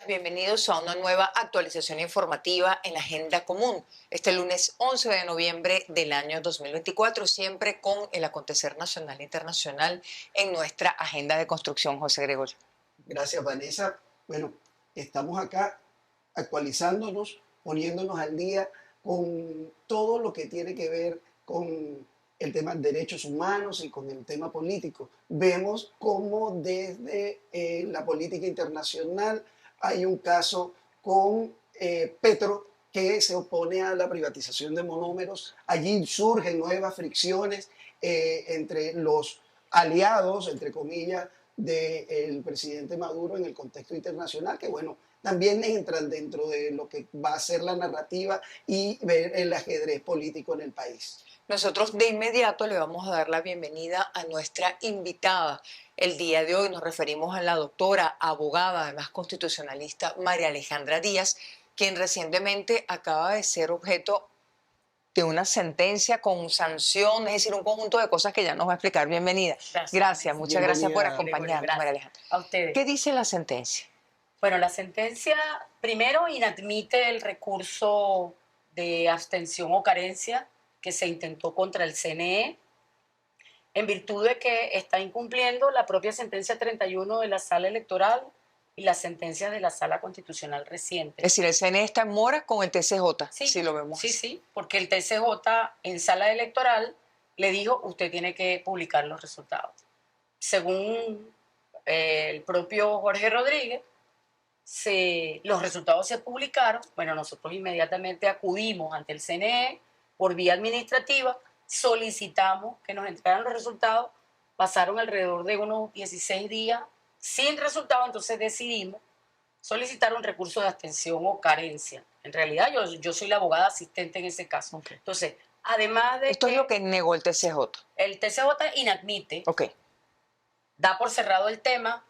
bienvenidos a una nueva actualización informativa en Agenda Común. Este lunes 11 de noviembre del año 2024, siempre con el acontecer nacional e internacional en nuestra agenda de construcción. José Gregorio. Gracias, Vanessa. Bueno, estamos acá actualizándonos, poniéndonos al día con todo lo que tiene que ver con el tema de derechos humanos y con el tema político. Vemos cómo desde la política internacional hay un caso con Petro que se opone a la privatización de monómeros. Allí surgen nuevas fricciones entre los aliados, entre comillas, del presidente Maduro en el contexto internacional, que bueno, también entran dentro de lo que va a ser la narrativa y ver el ajedrez político en el país. Nosotros de inmediato le vamos a dar la bienvenida a nuestra invitada. El día de hoy nos referimos a la doctora, abogada, además constitucionalista, María Alejandra Díaz, quien recientemente acaba de ser objeto de una sentencia con sanción, es decir, un conjunto de cosas que ya nos va a explicar. Bienvenida. Gracias, muchas gracias por acompañarnos, María Alejandra. A ustedes. ¿Qué dice la sentencia? Bueno, la sentencia primero inadmite el recurso de abstención o carencia que se intentó contra el CNE en virtud de que está incumpliendo la propia sentencia 31 de la Sala Electoral y las sentencias de la Sala Constitucional reciente. Es decir, el CNE está en mora con el TCJ, sí, si lo vemos. Sí, porque el TCJ en Sala Electoral le dijo, usted tiene que publicar los resultados. Según el propio Jorge Rodríguez, los resultados se publicaron. Bueno, nosotros inmediatamente acudimos ante el CNE por vía administrativa, solicitamos que nos entregaran los resultados, pasaron alrededor de unos 16 días sin resultado, entonces decidimos solicitar un recurso de abstención o carencia. En realidad yo soy la abogada asistente en ese caso. Okay. Entonces, además de Esto es lo que negó el TCJ. El TCJ inadmite, okay, da por cerrado el tema,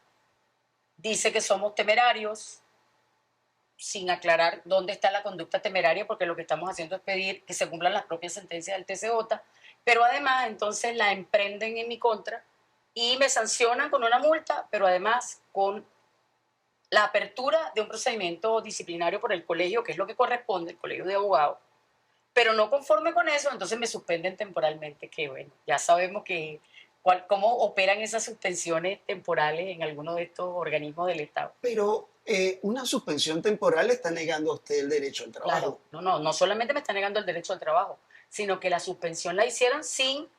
dice que somos temerarios, sin aclarar dónde está la conducta temeraria, porque lo que estamos haciendo es pedir que se cumplan las propias sentencias del TCJ, pero además entonces la emprenden en mi contra y me sancionan con una multa, pero además con la apertura de un procedimiento disciplinario por el colegio, que es lo que corresponde, el colegio de abogados, pero no conforme con eso, entonces me suspenden temporalmente, que bueno, ya sabemos cómo operan esas suspensiones temporales en alguno de estos organismos del Estado. Pero una suspensión temporal está negando a usted el derecho al trabajo. Claro, no solamente me está negando el derecho al trabajo, sino que la suspensión la hicieron sin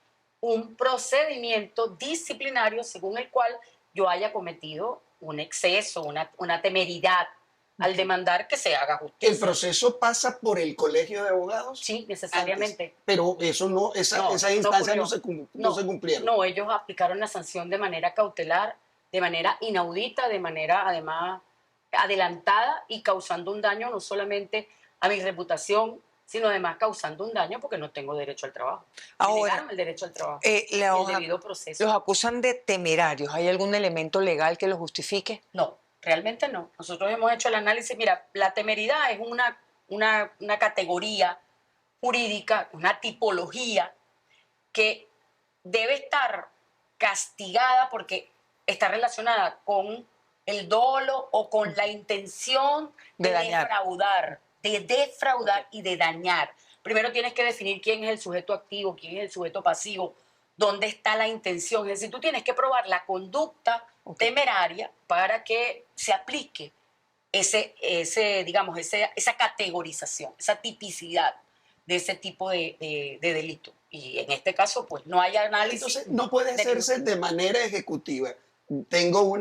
un procedimiento disciplinario según el cual yo haya cometido un exceso, una temeridad al demandar que se haga justicia. ¿El proceso pasa por el colegio de abogados? Sí, necesariamente. Antes, pero eso no, esas instancias no se cumplieron. No, ellos aplicaron la sanción de manera cautelar, de manera inaudita, de manera además adelantada y causando un daño no solamente a mi reputación, sino además causando un daño porque no tengo derecho al trabajo. Ahora, negaron el derecho al trabajo y el debido proceso. ¿Los acusan de temerarios? ¿Hay algún elemento legal que los justifique? No, realmente no. Nosotros hemos hecho el análisis. Mira, la temeridad es una categoría jurídica, una tipología que debe estar castigada porque está relacionada con el dolo o con la intención de defraudar y de dañar. Primero tienes que definir quién es el sujeto activo, quién es el sujeto pasivo, dónde está la intención. Es decir, tú tienes que probar la conducta temeraria para que se aplique esa categorización, esa tipicidad de ese tipo de delito. Y en este caso, pues no hay análisis. Entonces, no puede hacerse de manera ejecutiva. Tengo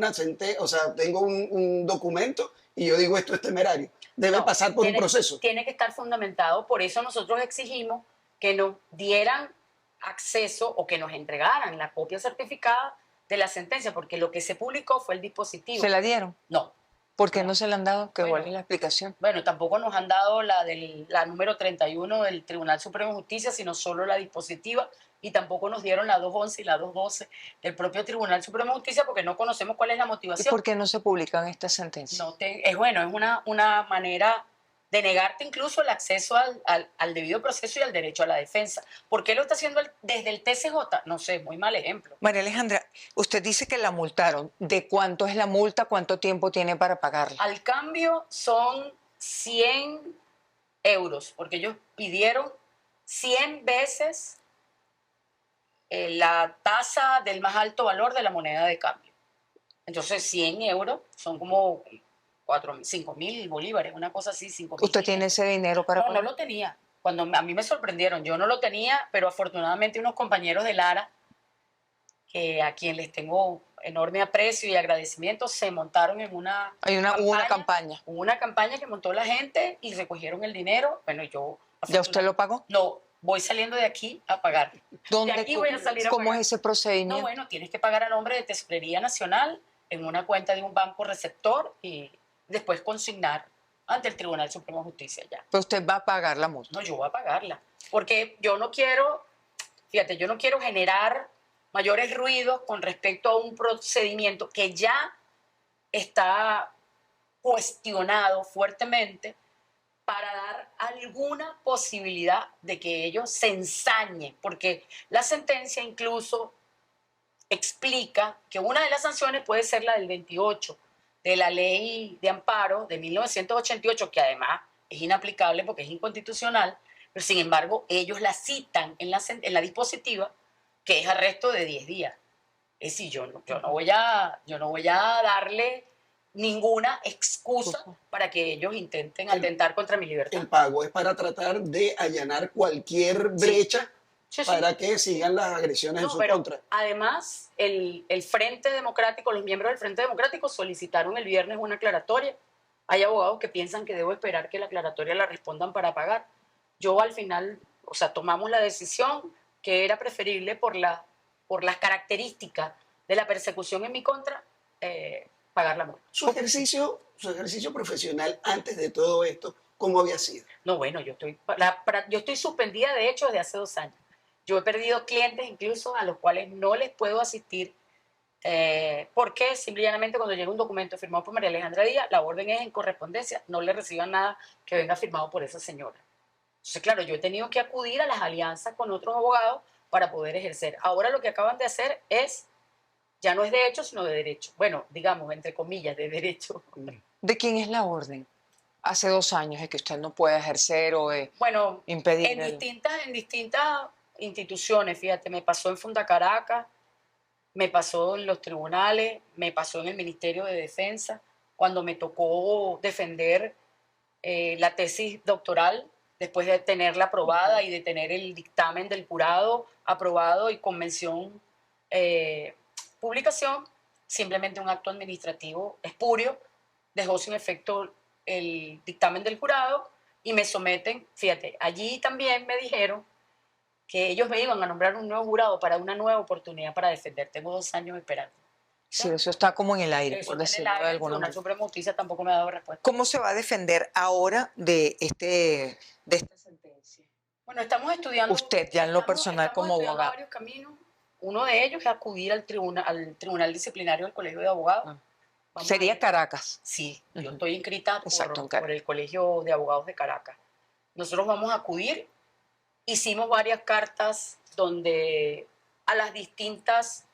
tengo un documento y yo digo esto es temerario. Debe pasar por un proceso. Tiene que estar fundamentado. Por eso nosotros exigimos que nos dieran acceso o que nos entregaran la copia certificada de la sentencia, porque lo que se publicó fue el dispositivo. ¿Se la dieron? No. ¿Por qué no se la han dado? ¿Cuál es la explicación? Bueno, tampoco nos han dado la número 31 del Tribunal Supremo de Justicia, sino solo la dispositiva, y tampoco nos dieron la 211 y la 212 del propio Tribunal Supremo de Justicia porque no conocemos cuál es la motivación. ¿Y por qué no se publican estas sentencias? Es una manera de negarte incluso el acceso al debido proceso y al derecho a la defensa. ¿Por qué lo está haciendo desde el TCJ? No sé, muy mal ejemplo. María Alejandra, usted dice que la multaron. ¿De cuánto es la multa? ¿Cuánto tiempo tiene para pagarla? Al cambio son 100 euros, porque ellos pidieron 100 veces la tasa del más alto valor de la moneda de cambio. Entonces 100 euros son como 5.000 bolívares, una cosa así. 5.000. ¿Usted tiene ese dinero para pagar? No, no lo tenía. Cuando a mí me sorprendieron, yo no lo tenía, pero afortunadamente unos compañeros de Lara, a quien les tengo enorme aprecio y agradecimiento, se montaron en una campaña. Hubo una campaña que montó la gente y recogieron el dinero. Bueno, yo... ¿Ya usted lo pagó? No, voy saliendo de aquí a pagar. ¿Dónde? De aquí voy a salir a ¿Cómo pagar. es ese procedimiento? No, bueno, tienes que pagar a nombre de Tesorería Nacional en una cuenta de un banco receptor y después consignar ante el Tribunal Supremo de Justicia ya. Pero usted va a pagar la multa. No, yo voy a pagarla. Porque yo no quiero, fíjate, yo no quiero generar mayores ruidos con respecto a un procedimiento que ya está cuestionado fuertemente para dar alguna posibilidad de que ellos se ensañen, porque la sentencia incluso explica que una de las sanciones puede ser la del 28 de la ley de amparo de 1988, que además es inaplicable porque es inconstitucional, pero sin embargo ellos la citan en la dispositiva, que es arresto de 10 días. Es decir, yo no voy a darle ninguna excusa para que ellos intenten atentar contra mi libertad. El pago es para tratar de allanar cualquier brecha para que sigan las agresiones en su contra. Además, el Frente Democrático, los miembros del Frente Democrático solicitaron el viernes una aclaratoria. Hay abogados que piensan que debo esperar que la aclaratoria la respondan para pagar. Yo al final, tomamos la decisión que era preferible por las características de la persecución en mi contra, pagar la multa. Su ejercicio profesional antes de todo esto, ¿cómo había sido? No, bueno, yo estoy suspendida de hecho desde hace 2 años. Yo he perdido clientes incluso a los cuales no les puedo asistir porque simplemente cuando llega un documento firmado por María Alejandra Díaz, la orden es en correspondencia, no le reciban nada que venga firmado por esa señora. Entonces, claro, yo he tenido que acudir a las alianzas con otros abogados para poder ejercer. Ahora lo que acaban de hacer ya no es de hecho, sino de derecho. Bueno, digamos, entre comillas, de derecho. ¿De quién es la orden? Hace 2 años es que usted no puede ejercer o impedir. En distintas instituciones, fíjate, me pasó en Funda Caracas, me pasó en los tribunales, me pasó en el Ministerio de Defensa, cuando me tocó defender la tesis doctoral, después de tenerla aprobada y de tener el dictamen del jurado aprobado y convención publicación, simplemente un acto administrativo espurio dejó sin efecto el dictamen del jurado y me someten. Fíjate, allí también me dijeron que ellos me iban a nombrar un nuevo jurado para una nueva oportunidad para defender. Tengo 2 años esperando. Sí, eso está como en el aire, Eso por decirlo de alguna manera. El Tribunal Supremo de Justicia tampoco me ha dado respuesta. ¿Cómo se va a defender ahora de esta sentencia? Bueno, estamos estudiando... Usted ya en lo personal como abogado. Varios caminos. Uno de ellos es acudir al tribunal disciplinario del Colegio de Abogados. ¿Sería Caracas? Sí, yo estoy inscrita por el Colegio de Abogados de Caracas. Nosotros vamos a acudir. Hicimos varias cartas donde a las distintas,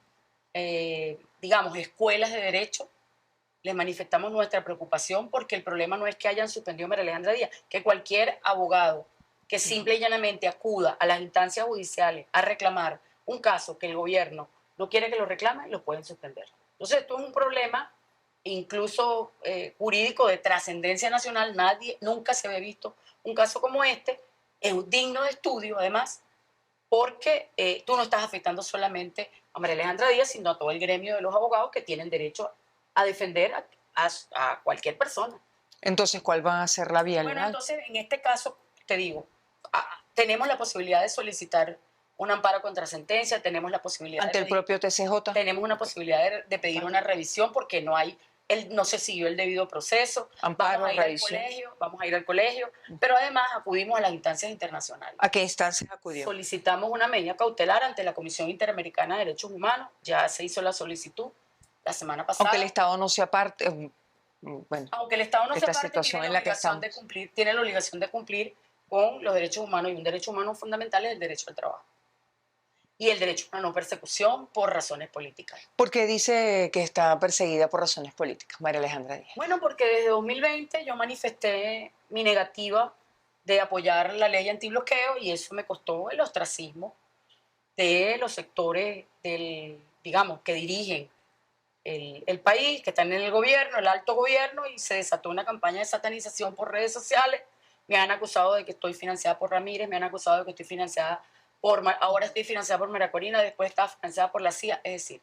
escuelas de derecho les manifestamos nuestra preocupación porque el problema no es que hayan suspendido a María Alejandra Díaz, que cualquier abogado que simple y llanamente acuda a las instancias judiciales a reclamar un caso que el gobierno no quiere que lo reclame, lo pueden suspender. Entonces, esto es un problema incluso jurídico de trascendencia nacional. Nunca se había visto un caso como este. Es digno de estudio, además, porque tú no estás afectando solamente a María Alejandra Díaz, sino a todo el gremio de los abogados que tienen derecho a defender a cualquier persona. Entonces, ¿cuál va a ser la vía legal? Bueno, entonces, en este caso, te digo, tenemos la posibilidad de solicitar un amparo contra sentencia, tenemos la posibilidad ante el propio TCJ. Tenemos una posibilidad de pedir una revisión porque no se siguió el debido proceso. Amparo, vamos a ir al colegio, pero además acudimos a las instancias internacionales. ¿A qué instancias acudió? Solicitamos una medida cautelar ante la Comisión Interamericana de Derechos Humanos, ya se hizo la solicitud la semana pasada. Aunque el Estado no sea parte, bueno, Aunque el Estado no sea esta parte, situación tiene en la la que obligación de estamos. cumplir, tiene la obligación de cumplir con los derechos humanos, y un derecho humano fundamental es el derecho al trabajo y el derecho a la no persecución por razones políticas. ¿Por qué dice que está perseguida por razones políticas, María Alejandra Díaz? Bueno, porque desde 2020 yo manifesté mi negativa de apoyar la ley antibloqueo y eso me costó el ostracismo de los sectores digamos, que dirigen el país, que están en el gobierno, el alto gobierno, y se desató una campaña de satanización por redes sociales. Me han acusado de que estoy financiada por Ramírez, me han acusado de que estoy financiada ahora estoy financiada por María Corina, después estaba financiada por la CIA. Es decir,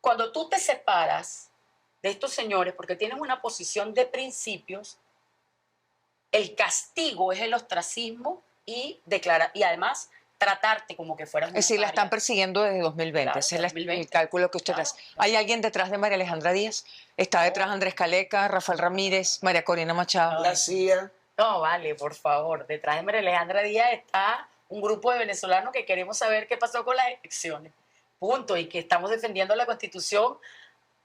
cuando tú te separas de estos señores porque tienes una posición de principios, el castigo es el ostracismo y además tratarte como que fueras Es una decir, la están paria. persiguiendo desde 2020, Claro, ese es desde el 2020. cálculo que usted Claro, hace. ¿Hay alguien detrás de María Alejandra Díaz? ¿Está detrás Andrés Caleca, Rafael Ramírez, María Corina Machado? La CIA. No, vale, por favor. Detrás de María Alejandra Díaz está un grupo de venezolanos que queremos saber qué pasó con las elecciones. Punto. Y que estamos defendiendo la Constitución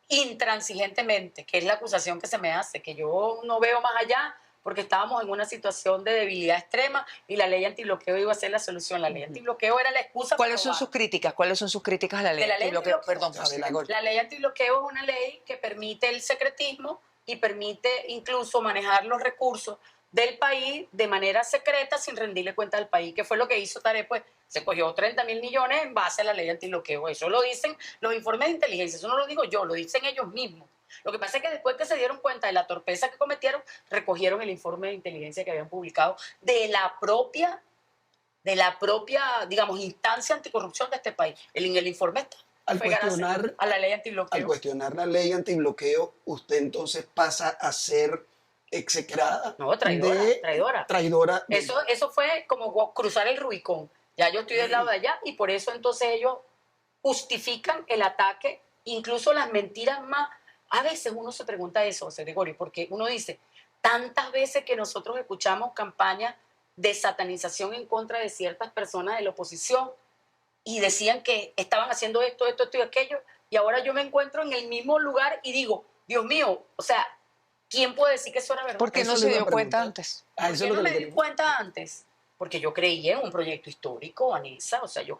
intransigentemente, que es la acusación que se me hace, que yo no veo más allá porque estábamos en una situación de debilidad extrema y la ley antibloqueo iba a ser la solución. La ley antibloqueo era la excusa para ¿Cuáles son sus críticas? ¿Cuáles son sus críticas a la ley? de la ley antibloqueo. Perdón, Adelante. La ley antibloqueo es una ley que permite el secretismo y permite incluso manejar los recursos del país de manera secreta sin rendirle cuenta al país, que fue lo que hizo Tarek, pues se cogió 30.000 millones en base a la ley antibloqueo. Eso lo dicen los informes de inteligencia, eso no lo digo yo, lo dicen ellos mismos. Lo que pasa es que después que se dieron cuenta de la torpeza que cometieron, recogieron el informe de inteligencia que habían publicado de la propia, digamos, instancia anticorrupción de este país. En el informe está. Al cuestionar, A la ley al antibloqueo. cuestionar la ley antibloqueo, usted entonces pasa a ser execrada No, traidora, de traidora. traidora. Eso fue como cruzar el Rubicón. Ya yo estoy del lado de allá y por eso entonces ellos justifican el ataque, incluso las mentiras más. A veces uno se pregunta eso, José Gregorio, porque uno dice, tantas veces que nosotros escuchamos campañas de satanización en contra de ciertas personas de la oposición y decían que estaban haciendo esto y aquello, y ahora yo me encuentro en el mismo lugar y digo, Dios mío, o sea, ¿quién puede decir que eso era verdad? ¿Por qué Eso no le se iba a dio cuenta preguntar. antes? ¿Por Eso qué es lo no que me le di quería. cuenta antes? Porque yo creí en un proyecto histórico, Vanessa, o sea, yo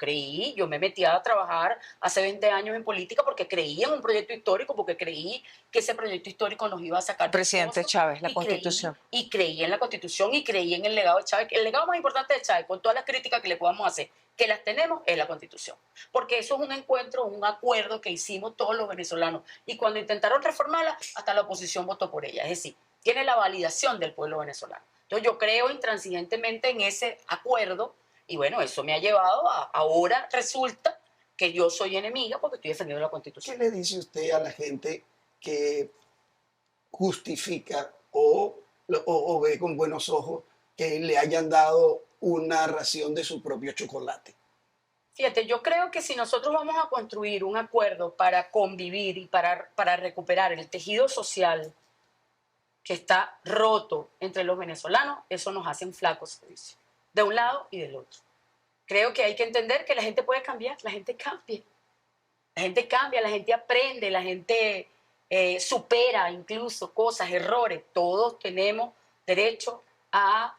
me metí a trabajar hace 20 años en política porque creí en un proyecto histórico, porque creí que ese proyecto histórico nos iba a sacar Presidente victoriosos, Chávez, la y Constitución. creí en la Constitución y creí en el legado de Chávez. El legado más importante de Chávez, con todas las críticas que le podamos hacer, que las tenemos, es la Constitución. Porque eso es un encuentro, un acuerdo que hicimos todos los venezolanos. Y cuando intentaron reformarla, hasta la oposición votó por ella. Es decir, tiene la validación del pueblo venezolano. Entonces yo creo intransigentemente en ese acuerdo y bueno, eso me ha llevado a ahora resulta que yo soy enemiga porque estoy defendiendo la ¿Qué Constitución. le dice usted a la gente que justifica o ve con buenos ojos que le hayan dado una ración de su propio chocolate? Fíjate, yo creo que si nosotros vamos a construir un acuerdo para convivir y para recuperar el tejido social que está roto entre los venezolanos, eso nos hace un flaco servicio, de un lado y del otro. Creo que hay que entender que la gente puede cambiar, la gente cambia. La gente cambia, la gente aprende, la gente supera incluso cosas, errores. Todos tenemos derecho a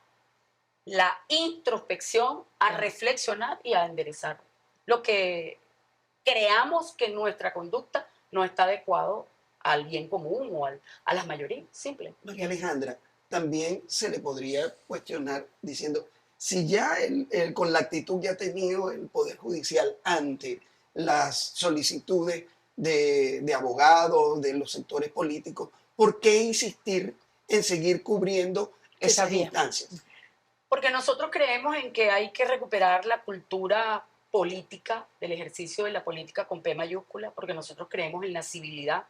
la introspección, a reflexionar y a enderezar. Lo que creamos que nuestra conducta no está adecuado al bien común o a las mayorías, simple. María Alejandra, también se le podría cuestionar diciendo, si ya con la actitud que ha tenido el Poder Judicial ante las solicitudes de abogados, de los sectores políticos, ¿por qué insistir en seguir cubriendo Esa esas vía. instancias? Porque nosotros creemos en que hay que recuperar la cultura política del ejercicio de la política con P mayúscula, porque nosotros creemos en la civilidad,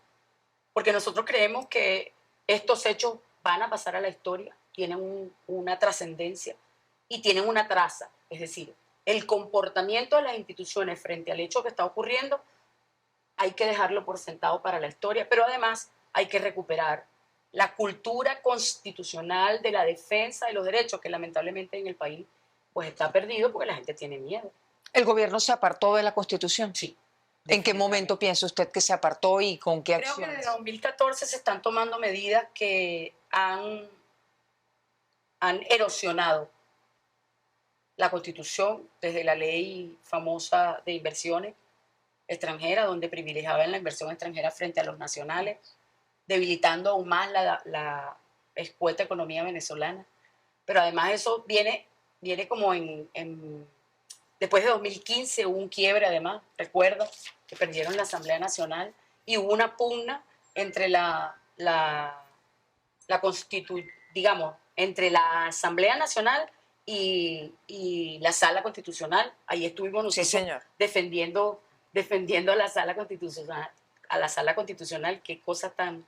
porque nosotros creemos que estos hechos van a pasar a la historia, tienen una trascendencia y tienen una traza. Es decir, el comportamiento de las instituciones frente al hecho que está ocurriendo hay que dejarlo por sentado para la historia, pero además hay que recuperar la cultura constitucional de la defensa de los derechos, que lamentablemente en el país pues está perdido porque la gente tiene miedo. ¿El gobierno se apartó de la Constitución? Sí. ¿En qué momento piensa usted que se apartó y con qué Creo que acciones? desde 2014 se están tomando medidas que han erosionado la Constitución, desde la ley famosa de inversiones extranjeras, donde privilegiaban la inversión extranjera frente a los nacionales, debilitando aún más la escueta economía venezolana. Pero además eso viene como después de 2015 hubo un quiebre, además, recuerdo que perdieron la Asamblea Nacional y hubo una pugna entre digamos, entre la Asamblea Nacional y la Sala Constitucional. Ahí estuvimos nosotros Sí, señor. defendiendo a la Sala Constitucional, qué cosa tan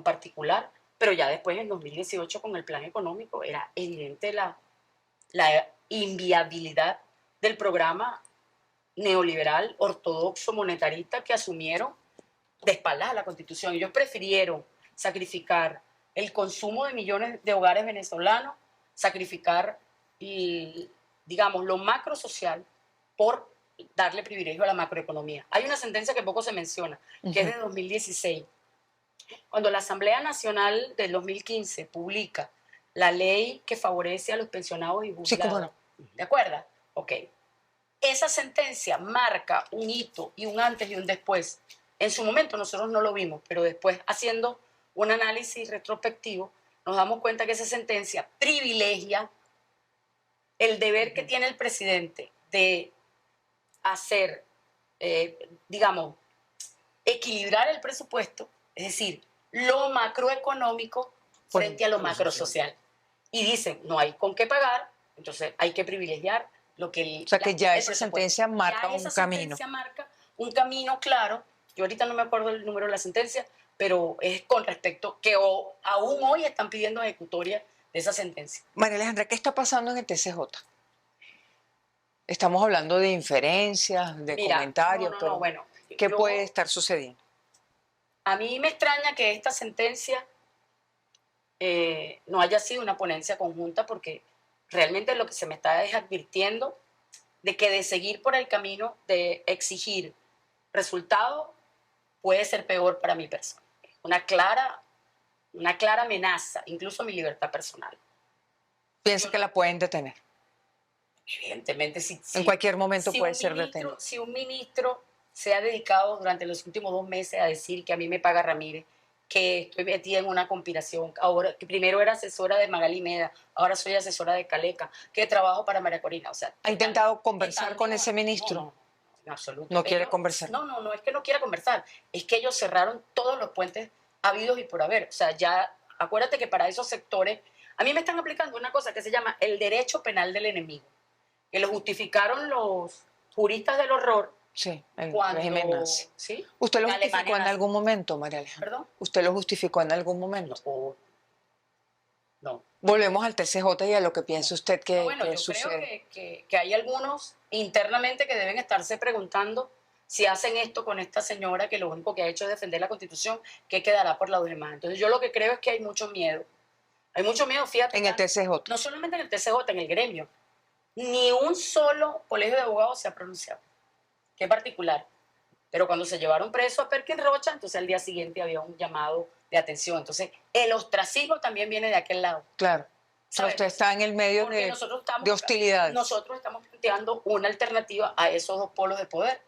particular. Pero ya después, en 2018, con el plan económico, era evidente la inviabilidad del programa neoliberal, ortodoxo, monetarista que asumieron de espaldas a la Constitución. Ellos prefirieron sacrificar el consumo de millones de hogares venezolanos, sacrificar, digamos, lo macro social por darle privilegio a la macroeconomía. Hay una sentencia que poco se menciona, que es de 2016. Cuando la Asamblea Nacional del 2015 publica la ley que favorece a los pensionados y jubilados. Sí, cómo no. ¿De acuerdo? Ok. Esa sentencia marca un hito y un antes y un después. En su momento nosotros no lo vimos, pero después, haciendo un análisis retrospectivo, nos damos cuenta que esa sentencia privilegia el deber que tiene el presidente de hacer, digamos, equilibrar el presupuesto, es decir, lo macroeconómico frente a lo macrosocial. Y dicen, no hay con qué pagar, entonces hay que privilegiar lo que... O sea que ya esa sentencia marca un camino. Sentencia marca un camino claro. Yo ahorita no me acuerdo el número de la sentencia, pero es con respecto que aún hoy están pidiendo ejecutoria de esa sentencia. María Alejandra, ¿qué está pasando en el TCJ? Estamos hablando de inferencias, de comentarios, pero bueno, ¿qué puede estar sucediendo? A mí me extraña que esta sentencia no haya sido una ponencia conjunta, porque realmente lo que se me está es advirtiendo de que de seguir por el camino de exigir resultados puede ser peor para mi persona. Una clara amenaza, incluso a mi libertad personal. ¿Piensa que la pueden detener? Evidentemente, en cualquier momento puede ser detenido. Si un ministro se ha dedicado durante los últimos 2 meses a decir que a mí me paga Ramírez, que estoy metida en una conspiración, ahora que primero era asesora de Magali Meda, ahora soy asesora de Caleca, que trabajo para María Corina. O sea, ¿ha intentado conversar con ese ministro? No, en absoluto. ¿No quiere conversar? No es que no quiera conversar, es que ellos cerraron todos los puentes habidos y por haber. O sea, ya, acuérdate que para esos sectores, a mí me están aplicando una cosa que se llama el derecho penal del enemigo, que lo justificaron los juristas del horror. Sí, el régimen nazi. ¿Sí? ¿Usted lo justificó en algún momento, María Alejandra? ¿Perdón? ¿Usted lo justificó en algún momento? No. Volvemos al TCJ y a lo que piensa usted que, yo sucede. Creo que hay algunos internamente que deben estarse preguntando si hacen esto con esta señora que lo único que ha hecho es defender la Constitución, ¿qué quedará por los demás? Entonces yo lo que creo es que hay mucho miedo. Hay mucho miedo, fíjate. En el TCJ. No solamente en el TCJ, en el gremio. Ni un solo colegio de abogados se ha pronunciado. Qué particular. Pero cuando se llevaron preso a Perkin Rocha, entonces al día siguiente había un llamado de atención. Entonces, el ostracismo también viene de aquel lado. Claro. O sea, usted está en el medio de hostilidades. Nosotros estamos planteando una alternativa a esos dos polos de poder.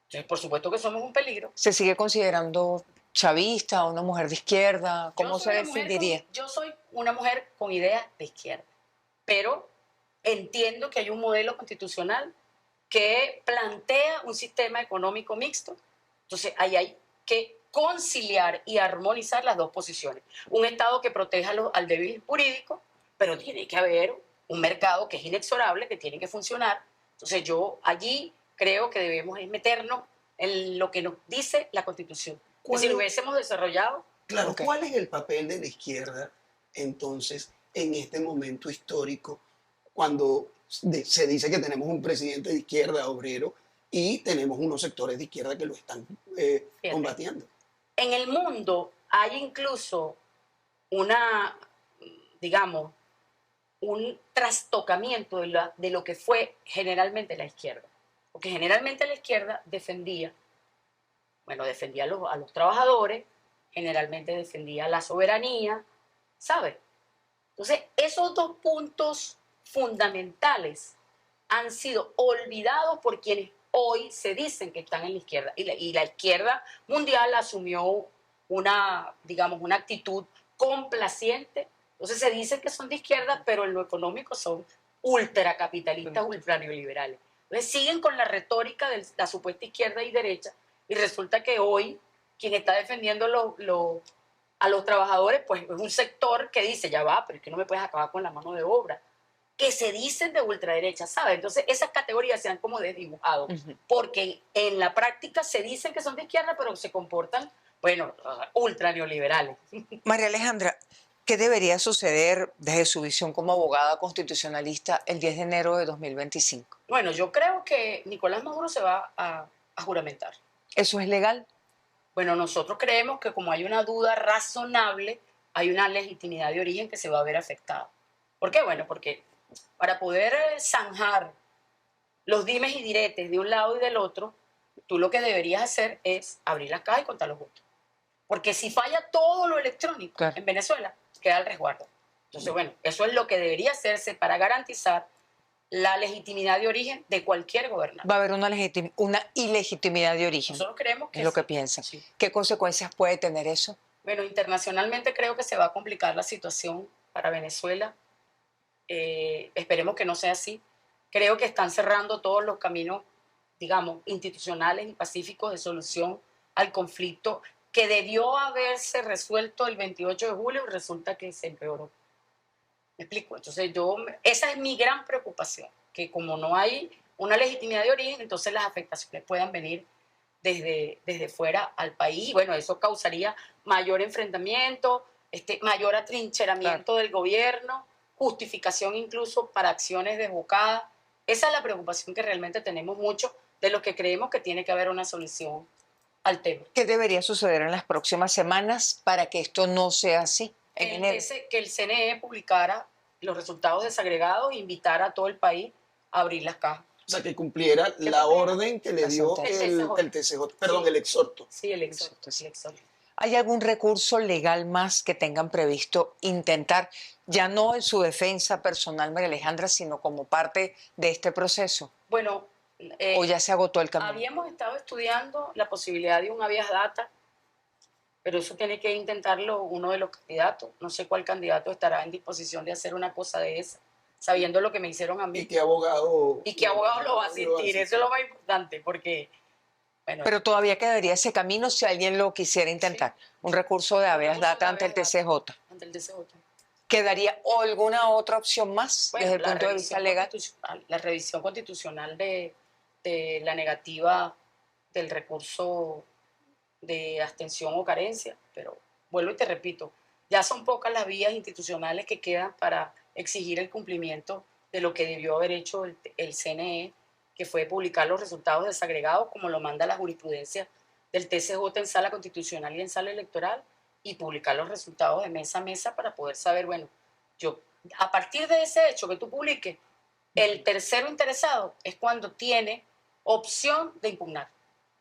Entonces, por supuesto que somos un peligro. ¿Se sigue considerando chavista, una mujer de izquierda? ¿Cómo se definiría? Yo soy una mujer con ideas de izquierda, pero entiendo que hay un modelo constitucional que plantea un sistema económico mixto. Entonces, ahí hay que conciliar y armonizar las dos posiciones. Un Estado que proteja al débil jurídico, pero tiene que haber un mercado que es inexorable, que tiene que funcionar. Entonces, yo allí creo que debemos meternos en lo que nos dice la Constitución. Que si lo hubiésemos desarrollado... Claro, ¿cuál es el papel de la izquierda, entonces, en este momento histórico, cuando se dice que tenemos un presidente de izquierda, obrero, y tenemos unos sectores de izquierda que lo están combatiendo? En el mundo hay incluso digamos, un trastocamiento de lo que fue generalmente la izquierda. Porque generalmente la izquierda defendía Bueno, defendía a los trabajadores, generalmente defendía la soberanía, ¿sabes? Entonces, esos dos puntos fundamentales han sido olvidados por quienes hoy se dicen que están en la izquierda. Y la izquierda mundial asumió una, digamos, una actitud complaciente. Entonces se dice que son de izquierda, pero en lo económico son ultracapitalistas, ultraneoliberales. Entonces siguen con la retórica de la supuesta izquierda y derecha, y resulta que hoy quien está defendiendo a los trabajadores, pues es un sector que dice, ya va, pero es que no me puedes acabar con la mano de obra, que se dicen de ultraderecha, ¿sabes? Entonces esas categorías se han como desdibujado, porque en la práctica se dicen que son de izquierda, pero se comportan, bueno, ultra neoliberales. María Alejandra, ¿qué debería suceder desde su visión como abogada constitucionalista el 10 de enero de 2025? Bueno, yo creo que Nicolás Maduro se va a juramentar. ¿Eso es legal? Bueno, nosotros creemos que como hay una duda razonable, hay una legitimidad de origen que se va a ver afectada. ¿Por qué? Bueno, porque para poder zanjar los dimes y diretes de un lado y del otro, tú lo que deberías hacer es abrir las cajas y contar los votos. Porque si falla todo lo electrónico en Venezuela, queda el resguardo. Entonces, bueno, eso es lo que debería hacerse para garantizar la legitimidad de origen de cualquier gobernante. Va a haber una ilegitimidad de origen. Nosotros creemos que es lo sí. que piensan. Sí. ¿Qué consecuencias puede tener eso? Bueno, internacionalmente creo que se va a complicar la situación para Venezuela. Esperemos que no sea así. Creo que están cerrando todos los caminos, digamos, institucionales y pacíficos de solución al conflicto que debió haberse resuelto el 28 de julio y resulta que se empeoró. ¿Me explico? Entonces esa es mi gran preocupación, que como no hay una legitimidad de origen, entonces las afectaciones puedan venir desde fuera al país. Y bueno, eso causaría mayor enfrentamiento, mayor atrincheramiento del gobierno, justificación incluso para acciones desbocadas. Esa es la preocupación que realmente tenemos mucho de los que creemos que tiene que haber una solución al tema. ¿Qué debería suceder en las próximas semanas para que esto no sea así? Que el CNE publicara los resultados desagregados e invitara a todo el país a abrir las cajas. O sea, que cumpliera la orden que le dio el TCJ, perdón, sí. el exhorto. Sí, el exhorto. ¿Hay algún recurso legal más que tengan previsto intentar, ya no en su defensa personal, María Alejandra, sino como parte de este proceso? Bueno, ¿o ya se agotó el camino? Habíamos estado estudiando la posibilidad de un habeas data, pero eso tiene que intentarlo uno de los candidatos. No sé cuál candidato estará en disposición de hacer una cosa de esa, sabiendo lo que me hicieron a mí. ¿Y qué abogado? ¿Y qué abogado lo va a asistir? Eso es lo más importante, porque... Bueno, pero todavía quedaría ese camino si alguien lo quisiera intentar. Sí. Un recurso de habeas data ante el TCJ. Ante el TCJ. ¿Quedaría alguna otra opción más desde el punto de vista legal? La revisión constitucional de la negativa del recurso de abstención o carencia, pero vuelvo y te repito, ya son pocas las vías institucionales que quedan para exigir el cumplimiento de lo que debió haber hecho el CNE, que fue publicar los resultados desagregados como lo manda la jurisprudencia del TCJ en sala constitucional y en sala electoral, y publicar los resultados de mesa a mesa para poder saber, bueno, a partir de ese hecho que tú publiques, el tercero interesado es cuando tiene opción de impugnar.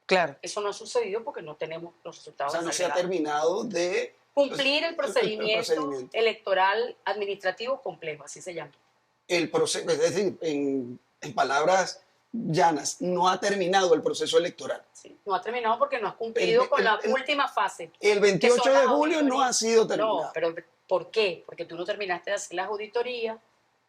Claro. Eso no ha sucedido porque no tenemos los resultados. O sea, no se ha terminado de cumplir el procedimiento electoral administrativo complejo, así se llama. El proceso, es decir, en palabras llanas, no ha terminado el proceso electoral. Sí, no ha terminado porque no ha cumplido con la última fase. El 28 de julio no ha sido terminado. No, pero ¿por qué? Porque tú no terminaste de hacer las auditorías,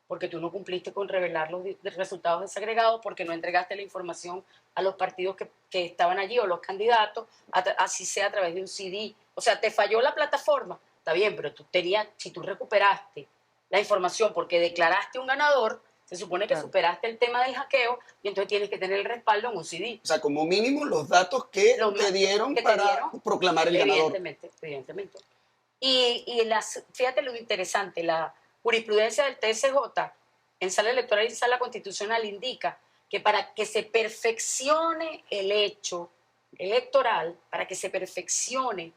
porque tú no cumpliste con revelar los resultados desagregados, porque no entregaste la información a los partidos que estaban allí o los candidatos, así sea a través de un CD. O sea, te falló la plataforma, está bien, pero si tú recuperaste la información porque declaraste un ganador, se supone que superaste el tema del hackeo y entonces tienes que tener el respaldo en un CD. O sea, como mínimo los datos que te dieron para proclamar el ganador. Evidentemente. Y fíjate lo interesante, la jurisprudencia del TSJ en sala electoral y sala constitucional indica que para que se perfeccione el hecho electoral, para que se perfeccione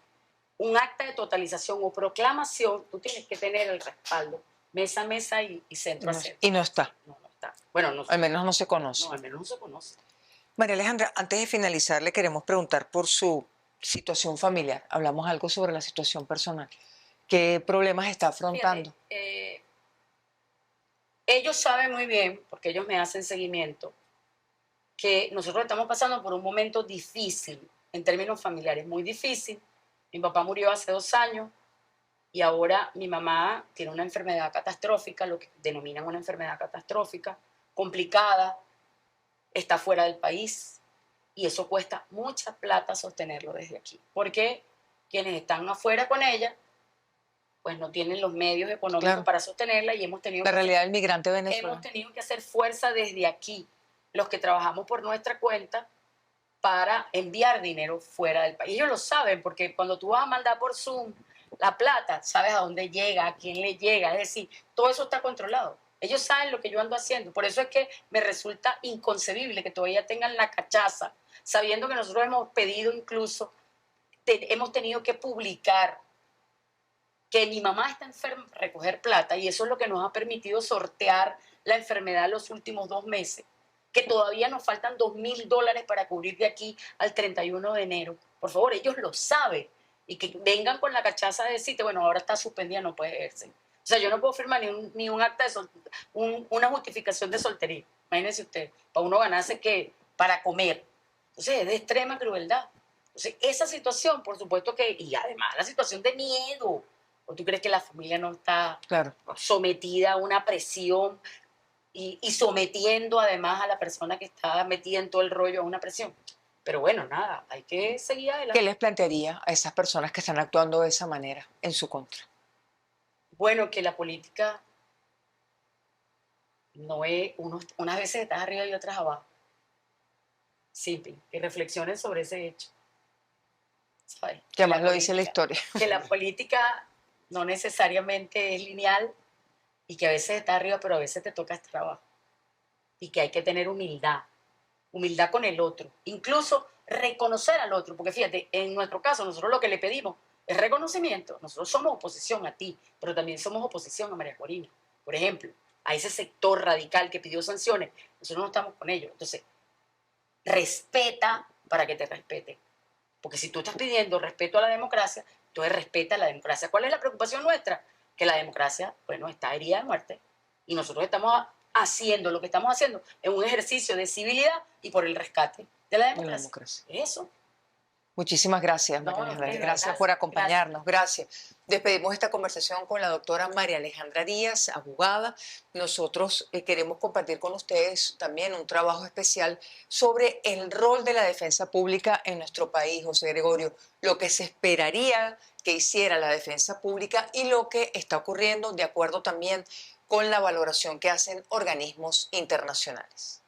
un acta de totalización o proclamación, tú tienes que tener el respaldo mesa a mesa y centro a centro. Y no está. No está. Bueno, no, al menos no se conoce. No, al menos no se conoce. María Alejandra, antes de finalizar, le queremos preguntar por su situación familiar. Hablamos algo sobre la situación personal. ¿Qué problemas está afrontando? Fíjate, ellos saben muy bien, porque ellos me hacen seguimiento, que nosotros estamos pasando por un momento difícil en términos familiares, muy difícil. Mi papá murió hace 2 años y ahora mi mamá tiene una enfermedad catastrófica, lo que denominan una enfermedad catastrófica, complicada, está fuera del país y eso cuesta mucha plata sostenerlo desde aquí, porque quienes están afuera con ella pues no tienen los medios económicos Claro. para sostenerla y hemos tenido La que realidad del migrante venezolano. hemos tenido que hacer fuerza desde aquí, los que trabajamos por nuestra cuenta, para enviar dinero fuera del país. Ellos lo saben, porque cuando tú vas a mandar por Zoom la plata, sabes a dónde llega, a quién le llega, es decir, todo eso está controlado. Ellos saben lo que yo ando haciendo. Por eso es que me resulta inconcebible que todavía tengan la cachaza, sabiendo que nosotros hemos pedido incluso, hemos tenido que publicar que mi mamá está enferma, recoger plata, y eso es lo que nos ha permitido sortear la enfermedad los últimos 2 meses, que todavía nos faltan $2.000 para cubrir de aquí al 31 de enero. Por favor, ellos lo saben, y que vengan con la cachaza de decirte, bueno, ahora está suspendida, no puede verse. O sea, yo no puedo firmar ni un acta de una justificación de soltería. Imagínense usted, para uno ganarse que para comer. Entonces, es de extrema crueldad. Entonces, esa situación, por supuesto que, y además la situación de miedo. ¿O tú crees que la familia no está Claro. sometida a una presión y sometiendo además a la persona que está metida en todo el rollo a una presión? Pero bueno, nada, hay que seguir adelante. ¿Qué les plantearía a esas personas que están actuando de esa manera en su contra? Bueno, que la política no es, unas veces estás arriba y otras abajo. Simple, que reflexionen sobre ese hecho. ¿Sabes? Que además lo dice la historia. Que la política no necesariamente es lineal y que a veces está arriba, pero a veces te toca estar abajo. Y que hay que tener humildad con el otro, incluso reconocer al otro, porque fíjate, en nuestro caso, nosotros lo que le pedimos es reconocimiento. Nosotros somos oposición a ti, pero también somos oposición a María Corina. Por ejemplo, a ese sector radical que pidió sanciones, nosotros no estamos con ellos. Entonces, respeta para que te respeten. Porque si tú estás pidiendo respeto a la democracia, entonces respeta la democracia. ¿Cuál es la preocupación nuestra? Que la democracia, bueno, está herida de muerte. Y nosotros estamos haciendo lo que estamos haciendo en un ejercicio de civilidad y por el rescate de la democracia. Eso. Muchísimas gracias, No, María Alejandra. gracias, Gracias por acompañarnos. Gracias. Despedimos esta conversación con la doctora María Alejandra Díaz, abogada. Nosotros queremos compartir con ustedes también un trabajo especial sobre el rol de la defensa pública en nuestro país, José Gregorio, lo que se esperaría que hiciera la defensa pública y lo que está ocurriendo de acuerdo también con la valoración que hacen organismos internacionales.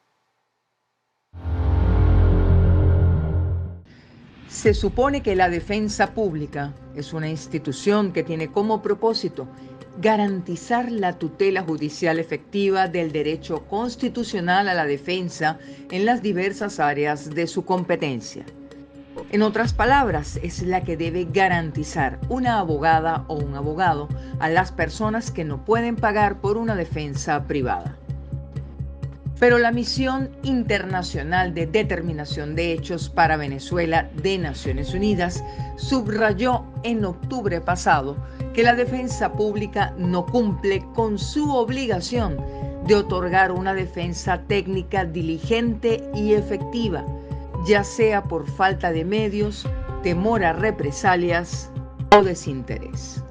Se supone que la defensa pública es una institución que tiene como propósito garantizar la tutela judicial efectiva del derecho constitucional a la defensa en las diversas áreas de su competencia. En otras palabras, es la que debe garantizar una abogada o un abogado a las personas que no pueden pagar por una defensa privada. Pero la Misión Internacional de Determinación de Hechos para Venezuela de Naciones Unidas subrayó en octubre pasado que la defensa pública no cumple con su obligación de otorgar una defensa técnica diligente y efectiva, ya sea por falta de medios, temor a represalias o desinterés.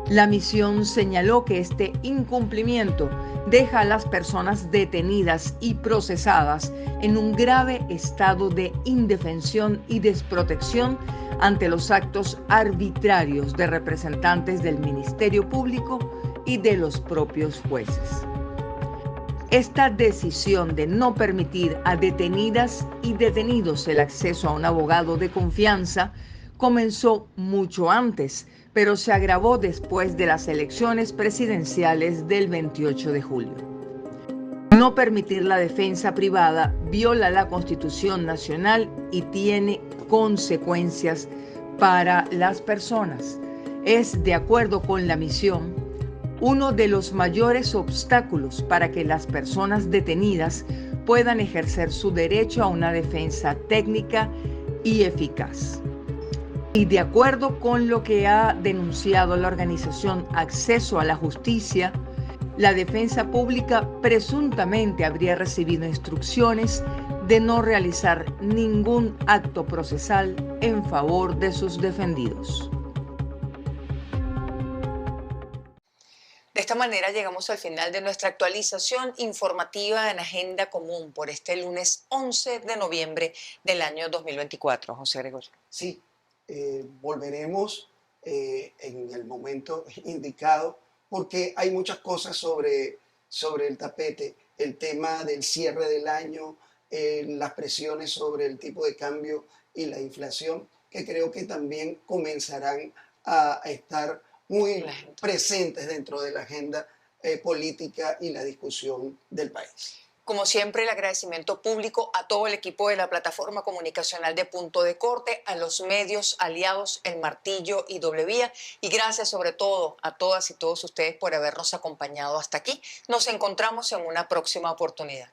La misión señaló que este incumplimiento deja a las personas detenidas y procesadas en un grave estado de indefensión y desprotección ante los actos arbitrarios de representantes del Ministerio Público y de los propios jueces. Esta decisión de no permitir a detenidas y detenidos el acceso a un abogado de confianza comenzó mucho antes, pero se agravó después de las elecciones presidenciales del 28 de julio. No permitir la defensa privada viola la Constitución Nacional y tiene consecuencias para las personas. Es, de acuerdo con la misión, uno de los mayores obstáculos para que las personas detenidas puedan ejercer su derecho a una defensa técnica y eficaz. Y de acuerdo con lo que ha denunciado la organización Acceso a la Justicia, la defensa pública presuntamente habría recibido instrucciones de no realizar ningún acto procesal en favor de sus defendidos. De esta manera llegamos al final de nuestra actualización informativa en Agenda Común por este lunes 11 de noviembre del año 2024. José Gregorio. Sí, volveremos en el momento indicado porque hay muchas cosas sobre el tapete. El tema del cierre del año, las presiones sobre el tipo de cambio y la inflación, que creo que también comenzarán a estar muy presentes dentro de la agenda política y la discusión del país. Como siempre, el agradecimiento público a todo el equipo de la plataforma comunicacional de Punto de Corte, a los medios aliados El Martillo y Doble Vía, y gracias sobre todo a todas y todos ustedes por habernos acompañado hasta aquí. Nos encontramos en una próxima oportunidad.